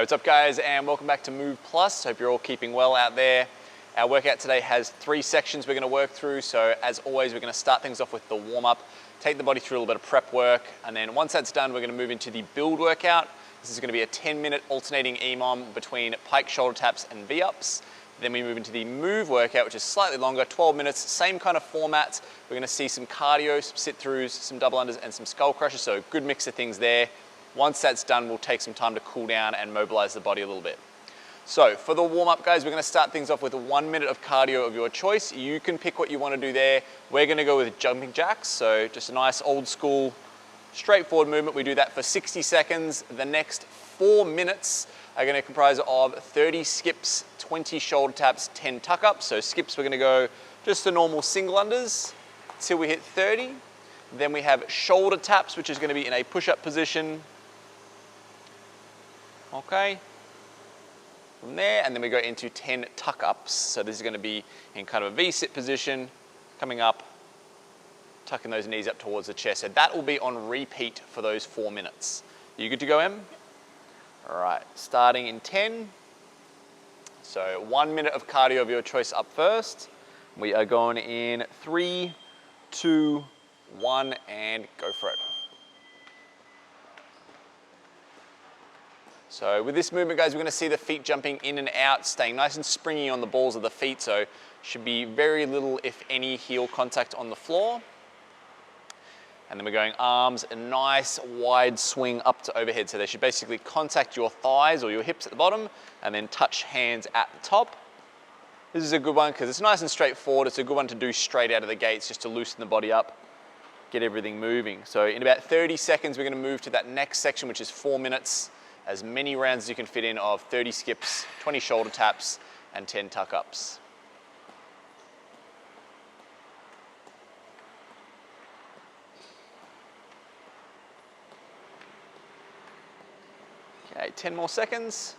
What's up guys, and welcome back to Move Plus. Hope you're all keeping well out there. Our workout today has 3 sections we're going to work through. So as always, we're going to start things off with the warm-up, take the body through a little bit of prep work, and then once that's done, we're going to move into the build workout. This is going to be a 10-minute alternating EMOM between pike shoulder taps and V-ups. Then we move into the move workout, which is slightly longer, 12 minutes, same kind of format. We're going to see some cardio, some sit-throughs, some double unders, and some skull crushers, so a good mix of things there. Once that's done, we'll take some time to cool down and mobilize the body a little bit. So for the warm-up, guys, we're going to start things off with 1 minute of cardio of your choice. You can pick what you want to do there. We're going to go with jumping jacks, so just a nice old school, straightforward movement. We do that for 60 seconds. The next 4 minutes are going to comprise of 30 skips, 20 shoulder taps, 10 tuck-ups. So skips, we're going to go just the normal single unders till we hit 30. Then we have shoulder taps, which is going to be in a push-up position. Okay, from there, and then we go into 10 tuck-ups. So this is going to be in kind of a V-sit position, coming up, tucking those knees up towards the chest. So that will be on repeat for those 4 minutes. You good to go, Em? All right, starting in 10. So 1 minute of cardio of your choice up first. We are going in 3, 2, 1, and go for it. So with this movement, guys, we're going to see the feet jumping in and out, staying nice and springy on the balls of the feet. So should be very little, if any, heel contact on the floor. And then we're going arms, a nice wide swing up to overhead. So they should basically contact your thighs or your hips at the bottom and then touch hands at the top. This is a good one because it's nice and straightforward. It's a good one to do straight out of the gates just to loosen the body up, get everything moving. So in about 30 seconds, we're going to move to that next section, which is 4 minutes. As many rounds as you can fit in of 30 skips, 20 shoulder taps, and 10 tuck-ups. Okay, 10 more seconds.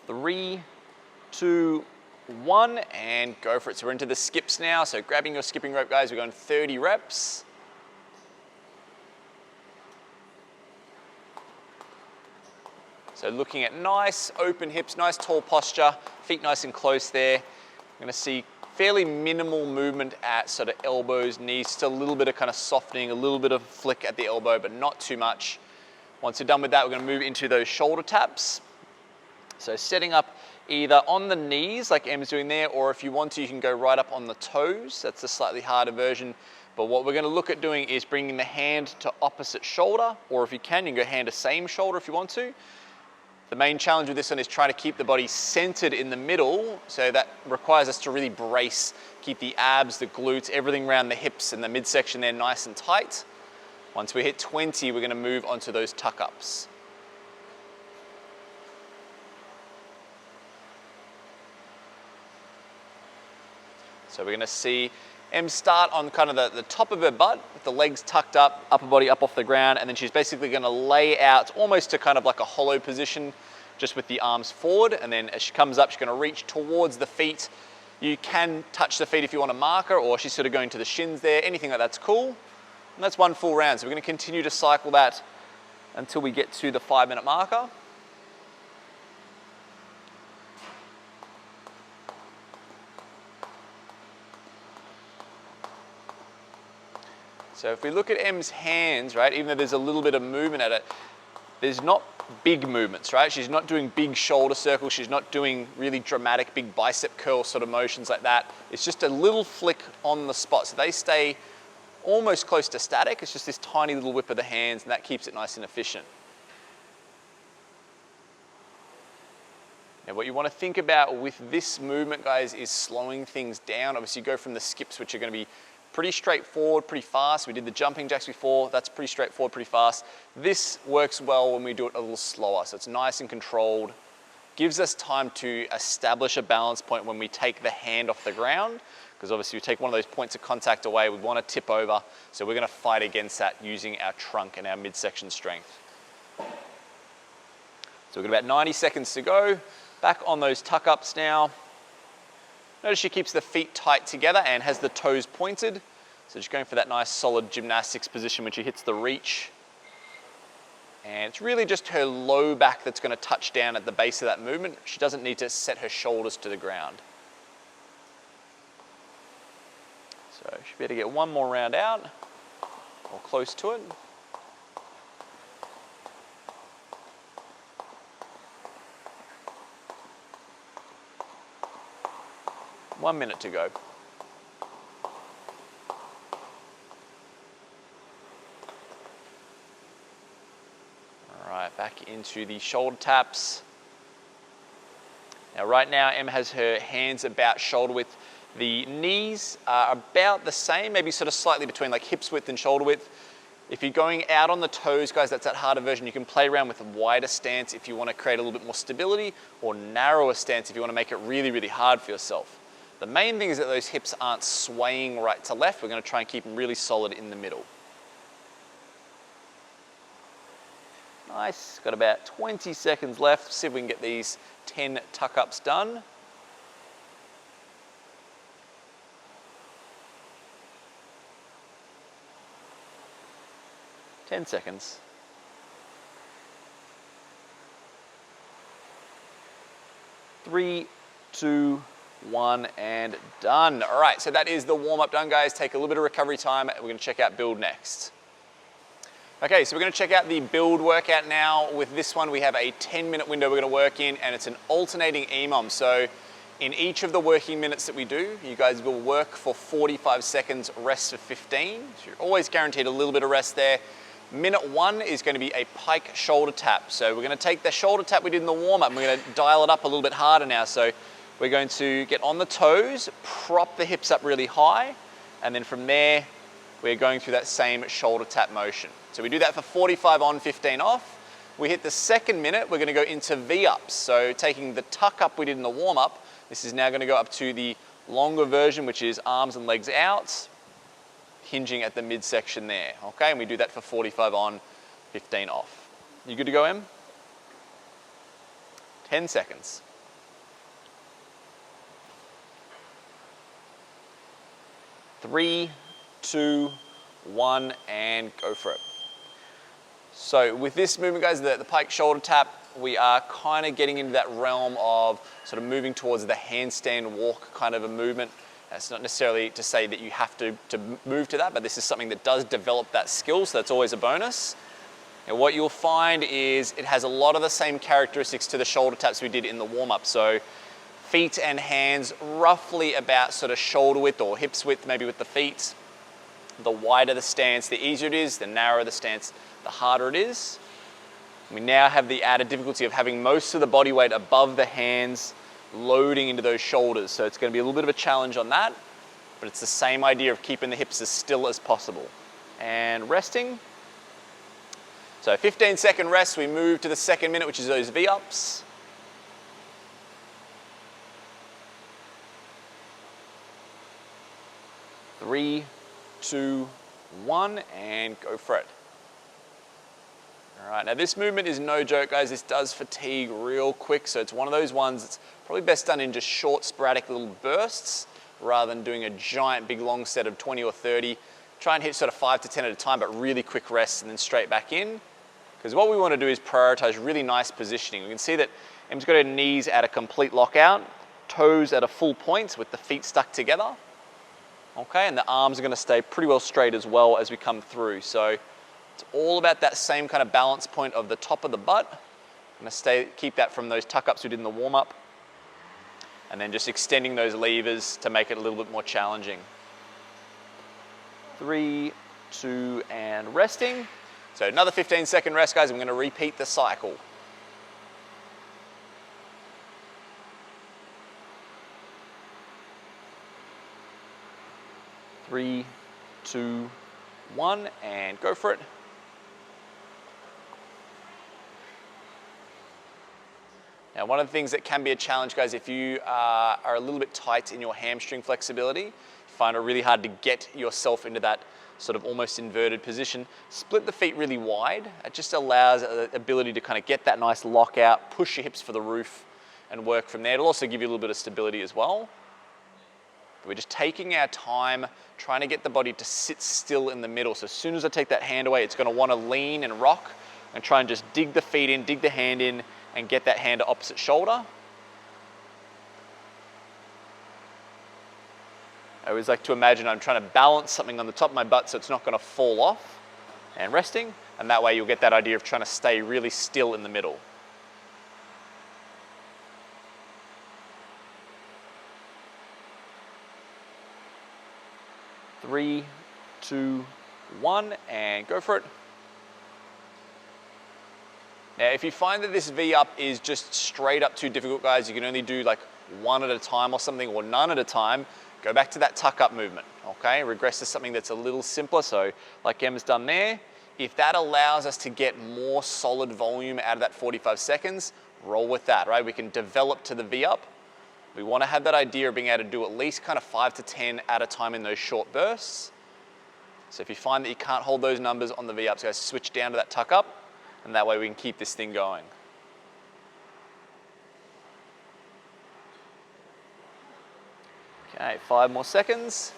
3, 2, 1, and go for it. So we're into the skips now. So grabbing your skipping rope, guys, we're going 30 reps. So looking at nice open hips, nice tall posture, feet nice and close there. We're going to see fairly minimal movement at sort of elbows, knees, just a little bit of kind of softening, a little bit of flick at the elbow, but not too much. Once you're done with that, we're going to move into those shoulder taps. So setting up either on the knees like Em's doing there, or if you want to, you can go right up on the toes. That's the slightly harder version. But what we're going to look at doing is bringing the hand to opposite shoulder, or if you can go hand to same shoulder if you want to. The main challenge with this one is trying to keep the body centered in the middle. So that requires us to really brace, keep the abs, the glutes, everything around the hips and the midsection there nice and tight. Once we hit 20, we're going to move onto those tuck-ups. So we're going to see Em start on kind of the top of her butt with the legs tucked up, upper body up off the ground, and then she's basically going to lay out almost to kind of like a hollow position just with the arms forward. And then as she comes up, she's going to reach towards the feet. You can touch the feet if you want to mark her, or she's sort of going to the shins there. Anything like that's cool. And that's 1 full round. So we're going to continue to cycle that until we get to the 5-minute marker. So if we look at Em's hands, right, even though there's a little bit of movement at it, there's not big movements, right? She's not doing big shoulder circles. She's not doing really dramatic big bicep curl sort of motions like that. It's just a little flick on the spot. So they stay almost close to static. It's just this tiny little whip of the hands, and that keeps it nice and efficient. Now what you want to think about with this movement, guys, is slowing things down. Obviously you go from the skips, which are going to be pretty straightforward, pretty fast. We did the jumping jacks before. That's pretty straightforward, pretty fast. This works well when we do it a little slower. So it's nice and controlled. Gives us time to establish a balance point when we take the hand off the ground, because obviously we take one of those points of contact away, we want to tip over. So we're going to fight against that using our trunk and our midsection strength. So we've got about 90 seconds to go. Back on those tuck-ups now. Notice she keeps the feet tight together and has the toes pointed. So just going for that nice solid gymnastics position when she hits the reach. And it's really just her low back that's going to touch down at the base of that movement. She doesn't need to set her shoulders to the ground. So she'll be able to get one more round out, or close to it. One minute to go. Back into the shoulder taps. Now right now Em has her hands about shoulder width. The knees are about the same, maybe sort of slightly between like hips width and shoulder width. If you're going out on the toes, guys, that's that harder version. You can play around with a wider stance if you want to create a little bit more stability, or narrower stance if you want to make it really, really hard for yourself. The main thing is that those hips aren't swaying right to left. We're going to try and keep them really solid in the middle. Nice, got about 20 seconds left. See if we can get these 10 tuck-ups done. Ten seconds. 3, 2, 1, and done. All right, so that is the warm-up done, guys. Take a little bit of recovery time. We're gonna check out build next. Okay, so we're gonna check out the build workout now. With this one, we have a 10-minute window we're gonna work in, and it's an alternating EMOM. So in each of the working minutes that we do, you guys will work for 45 seconds, rest for 15. So you're always guaranteed a little bit of rest there. Minute 1 is going to be a pike shoulder tap. So we're going to take the shoulder tap we did in the warm-up and we're going to dial it up a little bit harder now. So we're going to get on the toes, prop the hips up really high, and then from there, we're going through that same shoulder tap motion. So we do that for 45 on, 15 off. We hit the second minute, we're going to go into V-ups. So taking the tuck up we did in the warm-up, this is now going to go up to the longer version, which is arms and legs out, hinging at the midsection there, okay? And we do that for 45 on, 15 off. You good to go, Em? 10 seconds. 3, 2, 1, and go for it. So with this movement, guys, the pike shoulder tap, we are kind of getting into that realm of sort of moving towards the handstand walk kind of a movement. It's not necessarily to say that you have to move to that, but this is something that does develop that skill, so that's always a bonus. And what you'll find is it has a lot of the same characteristics to the shoulder taps we did in the warm-up. So feet and hands roughly about sort of shoulder width or hips width, maybe with the feet. The wider the stance, the easier it is. The narrower the stance, the harder it is. We now have the added difficulty of having most of the body weight above the hands, loading into those shoulders. So it's going to be a little bit of a challenge on that, but it's the same idea of keeping the hips as still as possible. And resting. So 15-second rest, we move to the second minute, which is those V-ups. Three, 2, 1, and go for it. All right, now this movement is no joke, guys. This does fatigue real quick, so it's one of those ones that's probably best done in just short, sporadic little bursts rather than doing a giant, big, long set of 20 or 30. Try and hit sort of 5 to 10 at a time, but really quick rest and then straight back in. Because what we want to do is prioritize really nice positioning. We can see that Em's got her knees at a complete lockout, toes at a full point with the feet stuck together. Okay, and the arms are going to stay pretty well straight as well as we come through. So it's all about that same kind of balance point of the top of the butt. I'm going to keep that from those tuck-ups we did in the warm-up. And then just extending those levers to make it a little bit more challenging. 3, 2, and resting. So another 15-second rest, guys. I'm going to repeat the cycle. Three, 2, 1, and go for it. Now, one of the things that can be a challenge, guys, if you are a little bit tight in your hamstring flexibility, you find it really hard to get yourself into that sort of almost inverted position. Split the feet really wide. It just allows the ability to kind of get that nice lockout, push your hips for the roof, and work from there. It'll also give you a little bit of stability as well. We're just taking our time, trying to get the body to sit still in the middle. So as soon as I take that hand away, it's going to want to lean and rock and try and just dig the feet in, dig the hand in, and get that hand to opposite shoulder. I always like to imagine I'm trying to balance something on the top of my butt so it's not going to fall off, and resting, and that way you'll get that idea of trying to stay really still in the middle. Three, two, one, and go for it. Now, if you find that this V-up is just straight up too difficult, guys, you can only do like one at a time or something, or none at a time, go back to that tuck up movement, okay? Regress to something that's a little simpler, so like Em's done there. If that allows us to get more solid volume out of that 45 seconds, roll with that, right? We can develop to the V-up. We want to have that idea of being able to do at least kind of 5 to 10 at a time in those short bursts. So if you find that you can't hold those numbers on the V-ups, guys, switch down to that tuck up, and that way we can keep this thing going. Okay, 5 more seconds.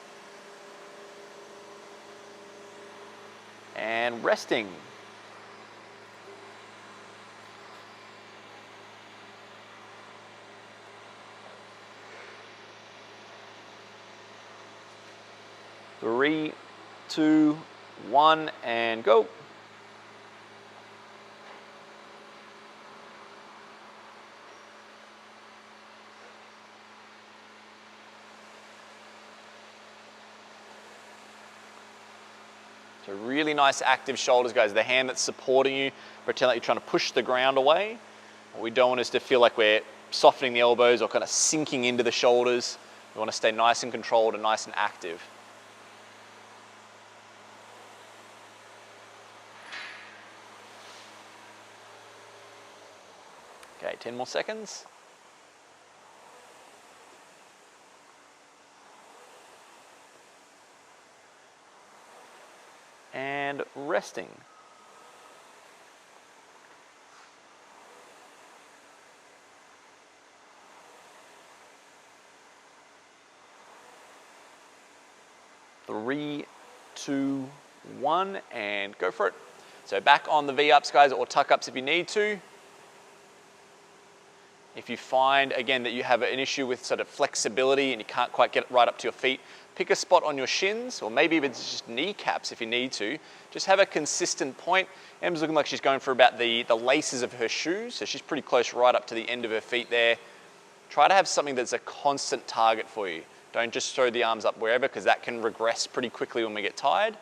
And resting. Three, two, one, and go. So really nice active shoulders, guys. The hand that's supporting you, pretend like you're trying to push the ground away. What we don't want is to feel like we're softening the elbows or kind of sinking into the shoulders. We want to stay nice and controlled and nice and active. Okay, 10 more seconds. And resting. Three, two, one, and go for it. So back on the V-ups, guys, or tuck-ups if you need to. If you find, again, that you have an issue with sort of flexibility and you can't quite get it right up to your feet, pick a spot on your shins, or maybe even just kneecaps if you need to. Just have a consistent point. Em's looking like she's going for about the laces of her shoes, so she's pretty close right up to the end of her feet there. Try to have something that's a constant target for you. Don't just throw the arms up wherever, because that can regress pretty quickly when we get tired.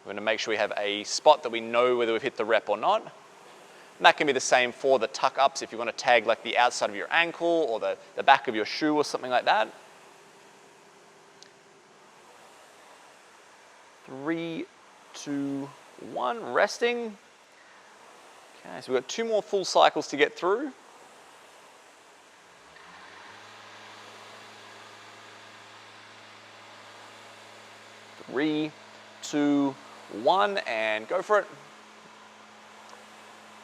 We're going to make sure we have a spot that we know whether we've hit the rep or not. And that can be the same for the tuck-ups if you want to tag like the outside of your ankle or the back of your shoe or something like that. 3, 2, 1, resting. Okay, so we've got 2 more full cycles to get through. Three, two, one, and go for it.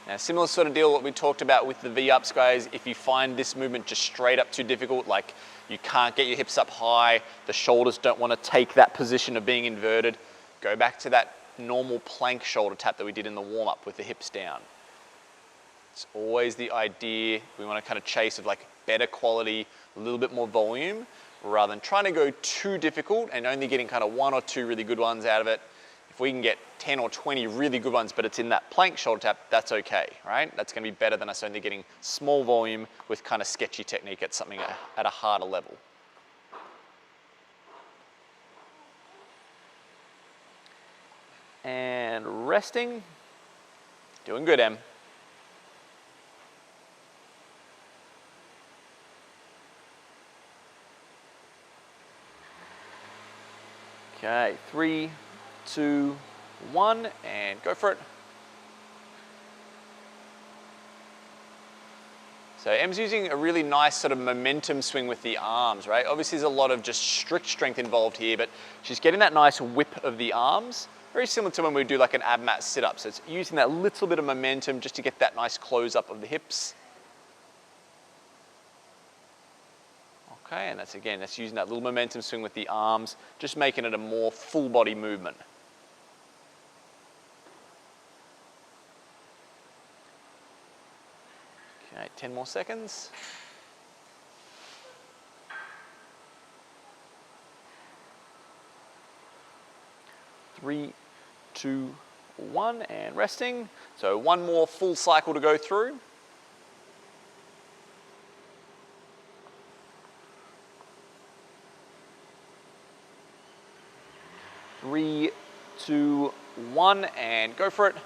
Now, similar sort of deal what we talked about with the V-ups, guys. If you find this movement just straight up too difficult, like you can't get your hips up high, the shoulders don't want to take that position of being inverted, go back to that normal plank shoulder tap that we did in the warm-up with the hips down. It's always the idea, we want to kind of chase of like better quality, a little bit more volume, rather than trying to go too difficult and only getting kind of 1 or 2 really good ones out of it. If we can get 10 or 20 really good ones, but it's in that plank shoulder tap, that's okay, right? That's going to be better than us only getting small volume with kind of sketchy technique at something at a harder level. And resting. Doing good, Em. Okay, 3, 2, 1, and go for it. So Em's using a really nice sort of momentum swing with the arms, right? Obviously there's a lot of just strict strength involved here, but she's getting that nice whip of the arms, very similar to when we do like an ab mat sit-up. So it's using that little bit of momentum just to get that nice close up of the hips. Okay, and that's again, that's using that little momentum swing with the arms, just making it a more full body movement. Okay, 10 more seconds. 3, 2, 1, and resting. So one more full cycle to go through. Three, 2, 1, and go for it.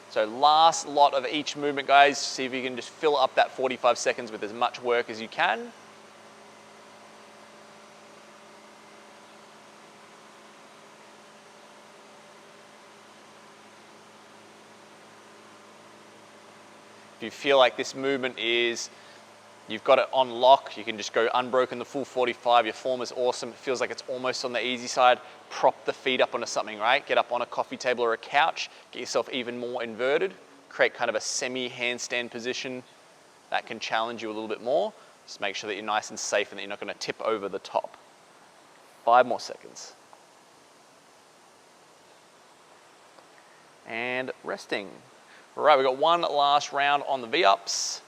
So last lot of each movement, guys. See if you can just fill up that 45 seconds with as much work as you can. If you feel like this movement is, you've got it on lock, you can just go unbroken the full 45. Your form is awesome. It feels like it's almost on the easy side. Prop the feet up onto something, right? Get up on a coffee table or a couch. Get yourself even more inverted. Create kind of a semi-handstand position. That can challenge you a little bit more. Just make sure that you're nice and safe and that you're not going to tip over the top. 5 more seconds. And resting. All right, we've got one last round on the V-ups.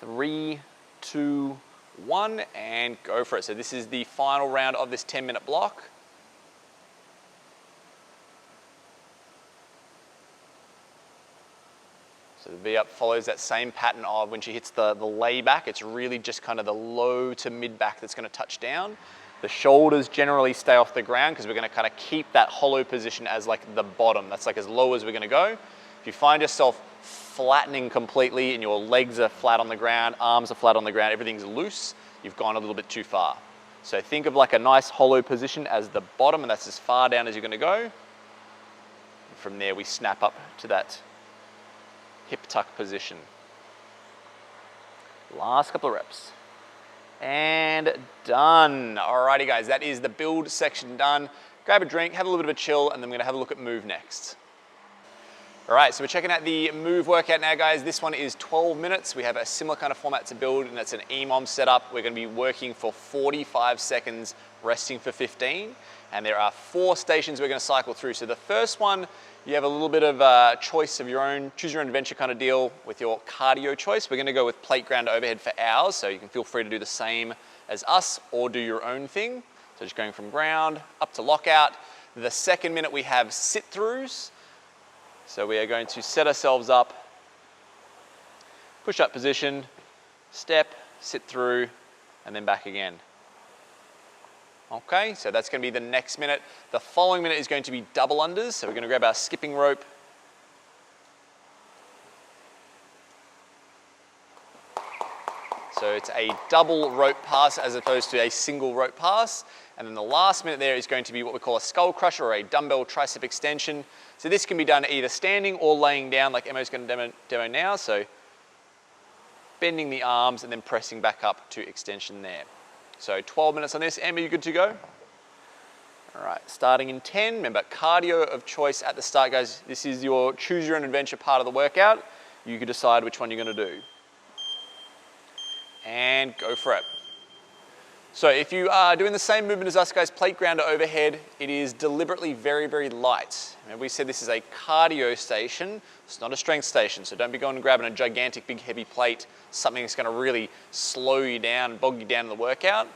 3, 2, 1, and go for it. So this is the final round of this 10-minute block. So the V-up follows that same pattern of when she hits the lay back, it's really just kind of the low to mid back that's going to touch down. The shoulders generally stay off the ground because we're going to kind of keep that hollow position as like the bottom. That's like as low as we're going to go. If you find yourself flattening completely and your legs are flat on the ground, arms are flat on the ground, everything's loose, you've gone a little bit too far. So think of like a nice hollow position as the bottom, and that's as far down as you're going to go. And from there we snap up to that hip tuck position. Last couple of reps. And done. Alrighty guys, that is the build section done. Grab a drink, have a little bit of a chill, and then we're gonna have a look at move next. All right, so we're checking out the move workout now, guys. This one is 12 minutes. We have a similar kind of format to build, and that's an EMOM setup. We're gonna be working for 45 seconds, resting for 15. And there are 4 stations we're gonna cycle through. So the first one, you have a little bit of a choice of your own, choose your own adventure kind of deal with your cardio choice. We're gonna go with plate ground overhead for hours, so you can feel free to do the same as us or do your own thing. So just going from ground up to lockout. The second minute we have sit-throughs. So we are going to set ourselves up, push up position, step, sit through, and then back again. Okay, so that's going to be the next minute. The following minute is going to be double unders. So we're going to grab our skipping rope. So it's a double rope pass as opposed to a single rope pass. And then the last minute there is going to be what we call a skull crusher or a dumbbell tricep extension. So this can be done either standing or laying down like Emma's going to demo now. So bending the arms and then pressing back up to extension there. So 12 minutes on this. Emma, you good to go? All right, starting in 10. Remember, cardio of choice at the start, guys. This is your choose your own adventure part of the workout. You can decide which one you're going to do. And go for it. So if you are doing the same movement as us, guys, plate ground to overhead, it is deliberately very, very light. Remember, we said this is a cardio station. It's not a strength station, so don't be going and grabbing a gigantic, big, heavy plate, something that's going to really slow you down, bog you down in the workout.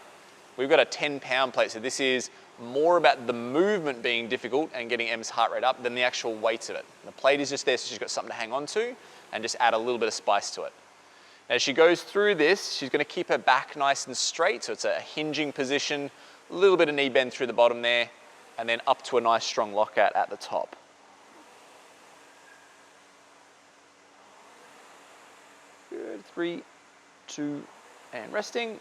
We've got a 10-pound plate, so this is more about the movement being difficult and getting Em's heart rate up than the actual weight of it. The plate is just there, so she's got something to hang on to and just add a little bit of spice to it. As she goes through this, she's going to keep her back nice and straight, so it's a hinging position, a little bit of knee bend through the bottom there, and then up to a nice strong lockout at the top. Good, 3, 2, and resting.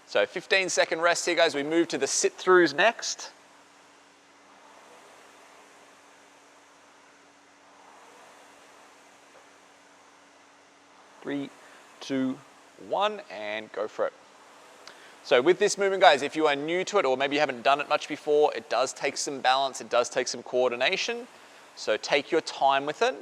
So 15-second rest here, guys. We move to the sit-throughs next. Three, 2, 1, and go for it. So with this movement, guys, if you are new to it or maybe you haven't done it much before, it does take some balance, it does take some coordination. So take your time with it.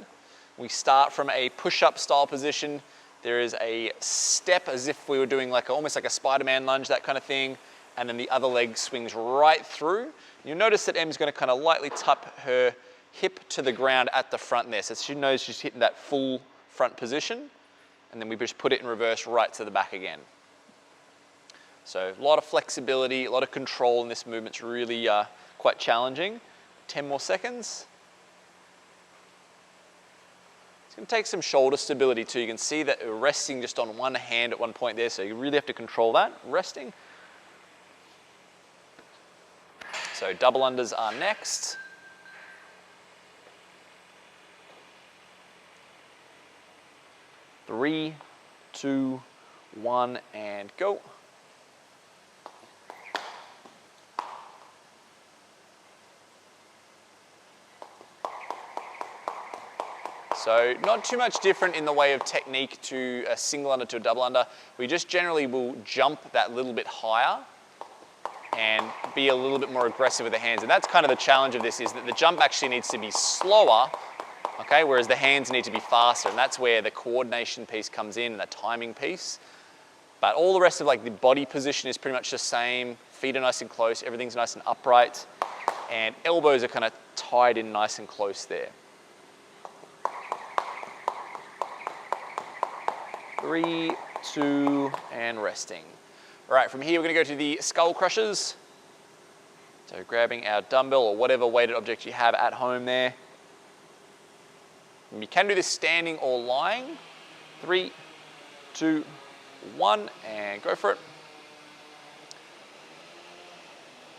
We start from a push-up style position. There is a step as if we were doing like almost like a Spider-Man lunge, that kind of thing. And then the other leg swings right through. You'll notice that Em's gonna kind of lightly tap her hip to the ground at the front there. So she knows she's hitting that full front position. And then we just put it in reverse right to the back again. So a lot of flexibility, a lot of control in this movement. It's really quite challenging. 10 more seconds. It's going to take some shoulder stability too. You can see that we're resting just on one hand at one point there, so you really have to control that, resting. So double unders are next. Three, two, one, and go. So not too much different in the way of technique to a single under to a double under. We just generally will jump that little bit higher and be a little bit more aggressive with the hands. And that's kind of the challenge of this, is that the jump actually needs to be slower, okay, whereas the hands need to be faster. And that's where the coordination piece comes in and the timing piece. But all the rest of like the body position is pretty much the same. Feet are nice and close, everything's nice and upright. And elbows are kind of tied in nice and close there. 3, 2, and resting. All right, from here we're gonna go to the skull crushers. So grabbing our dumbbell or whatever weighted object you have at home there. And you can do this standing or lying. 3, 2, 1, and go for it.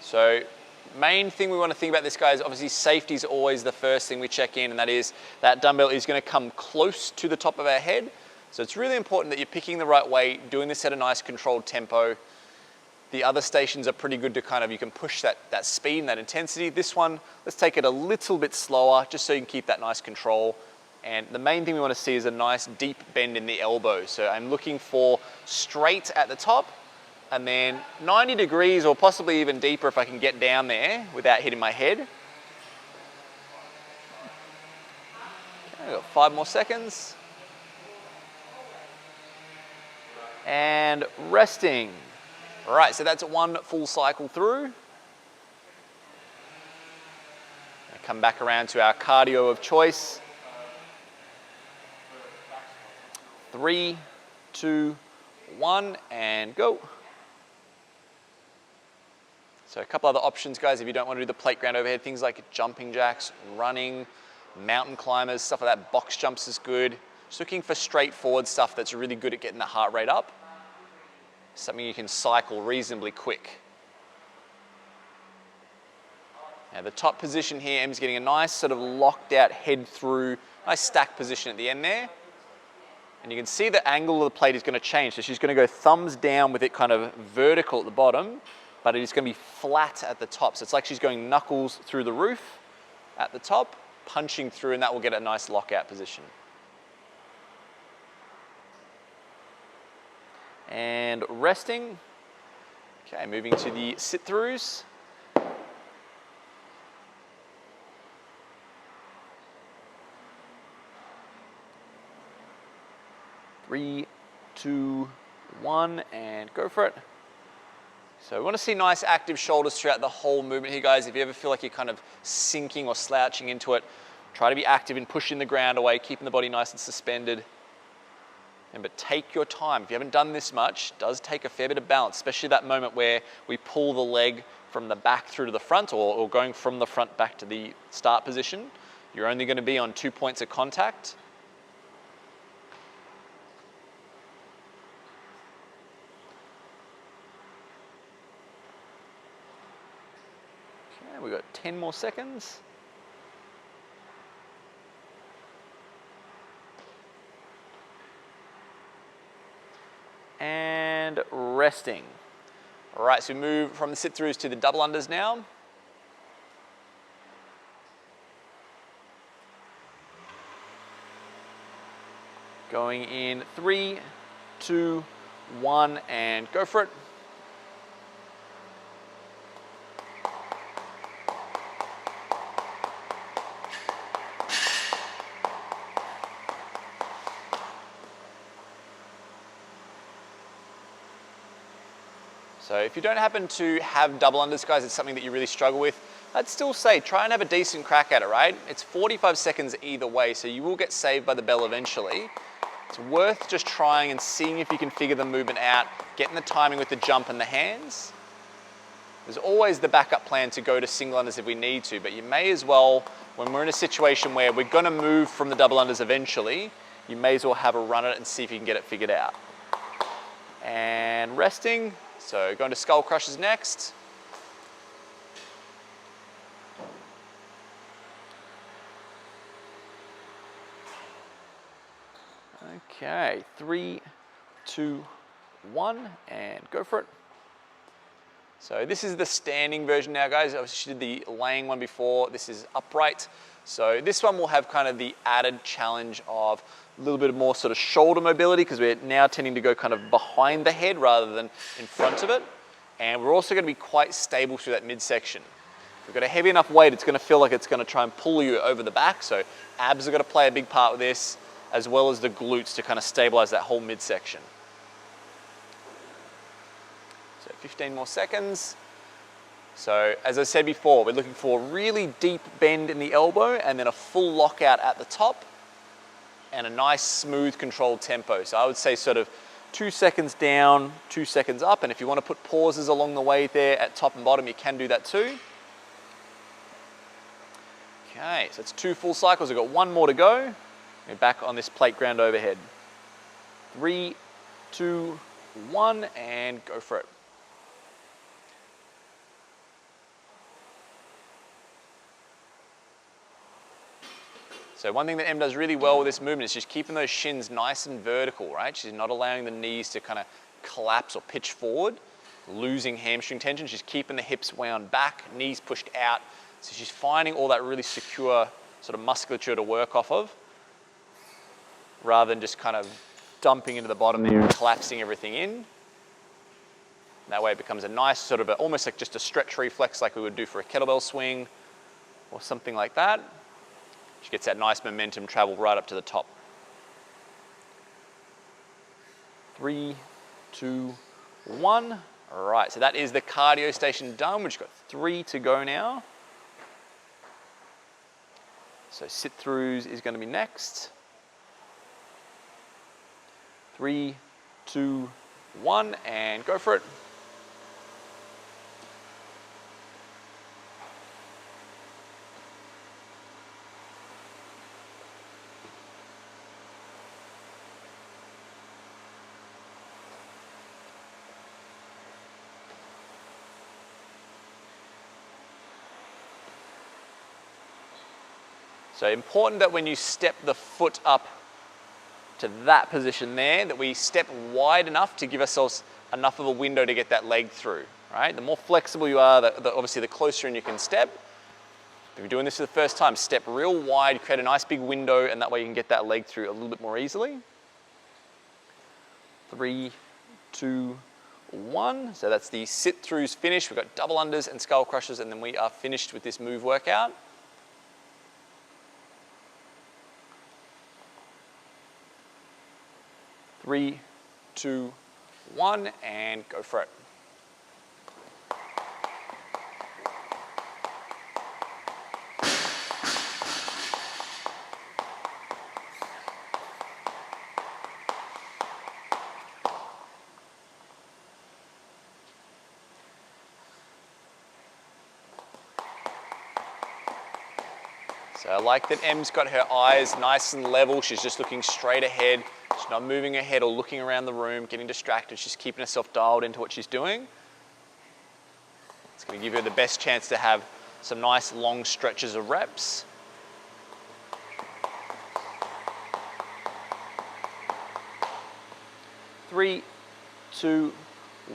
So main thing we want to think about this, guys, obviously safety is always the first thing we check in, and that is that dumbbell is going to come close to the top of our head. So it's really important that you're picking the right weight, doing this at a nice controlled tempo. The other stations are pretty good to kind of, you can push that speed and that intensity. This one, let's take it a little bit slower just so you can keep that nice control. And the main thing we want to see is a nice deep bend in the elbow. So I'm looking for straight at the top and then 90 degrees or possibly even deeper if I can get down there without hitting my head. Okay, I've got 5 more seconds. And resting. All right, so that's one full cycle through. Come back around to our cardio of choice. 3, 2, 1, and go. So a couple other options, guys, if you don't want to do the plate ground overhead, things like jumping jacks, running, mountain climbers, stuff like that. Box jumps is good. Just looking for straightforward stuff that's really good at getting the heart rate up. Something you can cycle reasonably quick. Now the top position here, Em's getting a nice sort of locked out head through, nice stack position at the end there. And you can see the angle of the plate is going to change. So she's going to go thumbs down with it kind of vertical at the bottom, but it is going to be flat at the top. So it's like she's going knuckles through the roof at the top, punching through, and that will get a nice lockout position. And resting. Okay, moving to the sit-throughs. Three, 2, 1, and go for it. So we want to see nice active shoulders throughout the whole movement here, guys. If you ever feel like you're kind of sinking or slouching into it, try to be active in pushing the ground away, keeping the body nice and suspended. But take your time. If you haven't done this much, it does take a fair bit of balance, especially that moment where we pull the leg from the back through to the front, or going from the front back to the start position. You're only going to be on 2 points of contact. Okay, we've got 10 more seconds. And resting. All right, so we move from the sit-throughs to the double unders now. Going in 3, 2, 1, and go for it. So if you don't happen to have double unders, guys, it's something that you really struggle with, I'd still say try and have a decent crack at it, right? It's 45 seconds either way, so you will get saved by the bell eventually. It's worth just trying and seeing if you can figure the movement out, getting the timing with the jump and the hands. There's always the backup plan to go to single unders if we need to, but you may as well, when we're in a situation where we're gonna move from the double unders eventually, you may as well have a run at it and see if you can get it figured out. And resting, so going to skull crushers next. Okay, 3, 2, 1, and go for it. So this is the standing version now, guys. I obviously did the laying one before. This is upright. So this one will have kind of the added challenge of a little bit more sort of shoulder mobility because we're now tending to go kind of behind the head rather than in front of it. And we're also going to be quite stable through that midsection. If we've got a heavy enough weight, it's going to feel like it's going to try and pull you over the back. So abs are going to play a big part with this, as well as the glutes to kind of stabilize that whole midsection. So 15 more seconds. So as I said before, we're looking for a really deep bend in the elbow and then a full lockout at the top and a nice smooth controlled tempo. So I would say sort of 2 seconds down, 2 seconds up, and if you want to put pauses along the way there at top and bottom, you can do that too. Okay, so it's 2 full cycles. We've got 1 more to go. We're back on this plate ground overhead. 3, 2, 1, and go for it. So one thing that Em does really well with this movement is just keeping those shins nice and vertical, right? She's not allowing the knees to kind of collapse or pitch forward, losing hamstring tension. She's keeping the hips wound back, knees pushed out. So she's finding all that really secure sort of musculature to work off of, rather than just kind of dumping into the bottom there and collapsing everything in. That way it becomes a nice sort of almost like just a stretch reflex like we would do for a kettlebell swing or something like that. She gets that nice momentum travel right up to the top. 3, 2, 1. All right, so that is the cardio station done. We've just got 3 to go now. So sit-throughs is going to be next. 3, 2, 1, and go for it. So important that when you step the foot up to that position there, that we step wide enough to give ourselves enough of a window to get that leg through, right? The more flexible you are, obviously the closer in you can step. If you're doing this for the first time, step real wide, create a nice big window, and that way you can get that leg through a little bit more easily. 3, 2, 1. So that's the sit-throughs finished. We've got double unders and skull crushers, and then we are finished with this move workout. Three, 2, 1, and go for it. So I like that Em's got her eyes nice and level. She's just looking straight ahead. She's not moving her head or looking around the room, getting distracted. She's keeping herself dialed into what she's doing. It's going to give her the best chance to have some nice long stretches of reps. Three, 2,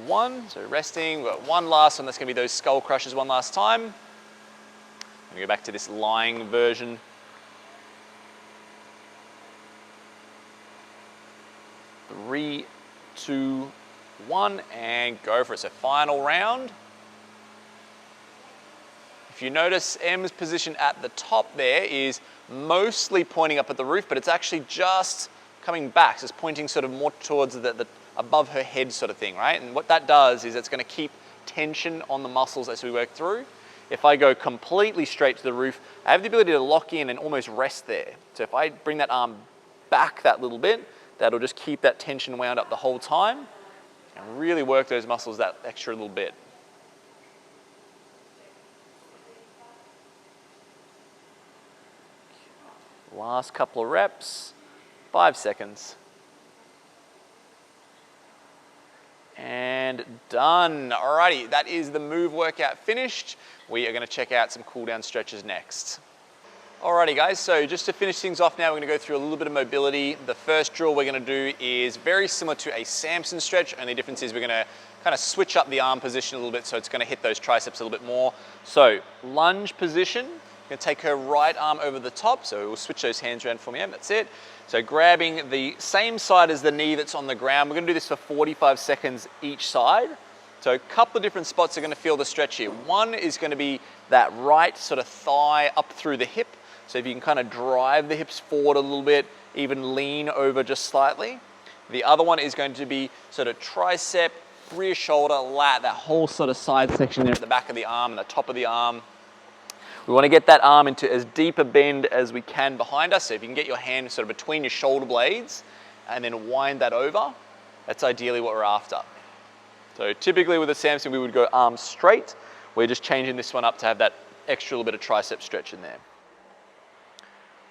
1. So resting. We've got one last one. That's going to be those skull crushers one last time. I'm going to go back to this lying version. 3, 2, 1, and go for it. So final round. If you notice, Em's position at the top there is mostly pointing up at the roof, but it's actually just coming back. So it's pointing sort of more towards the above her head sort of thing, right? And what that does is it's going to keep tension on the muscles as we work through. If I go completely straight to the roof, I have the ability to lock in and almost rest there. So if I bring that arm back that little bit, that'll just keep that tension wound up the whole time and really work those muscles that extra little bit. Last couple of reps, 5 seconds. And done. Alrighty, that is the move workout finished. We are going to check out some cool down stretches next. Alrighty guys, so just to finish things off now, we're going to go through a little bit of mobility. The first drill we're going to do is very similar to a Samson stretch, only difference is we're going to kind of switch up the arm position a little bit so it's going to hit those triceps a little bit more. So lunge position. Going to take her right arm over the top, so we'll switch those hands around for me, that's it. So grabbing the same side as the knee that's on the ground, we're going to do this for 45 seconds each side. So a couple of different spots are going to feel the stretch here. One is going to be that right sort of thigh up through the hip, so if you can kind of drive the hips forward a little bit, even lean over just slightly. The other one is going to be sort of tricep, rear shoulder, lat, that whole sort of side section there at the back of the arm and the top of the arm. We want to get that arm into as deep a bend as we can behind us. So if you can get your hand sort of between your shoulder blades and then wind that over, that's ideally what we're after. So typically with a Samson, we would go arms straight. We're just changing this one up to have that extra little bit of tricep stretch in there.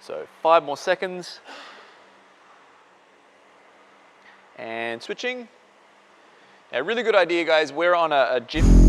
So 5 more seconds. And switching. Now, really good idea, guys. We're on a gym.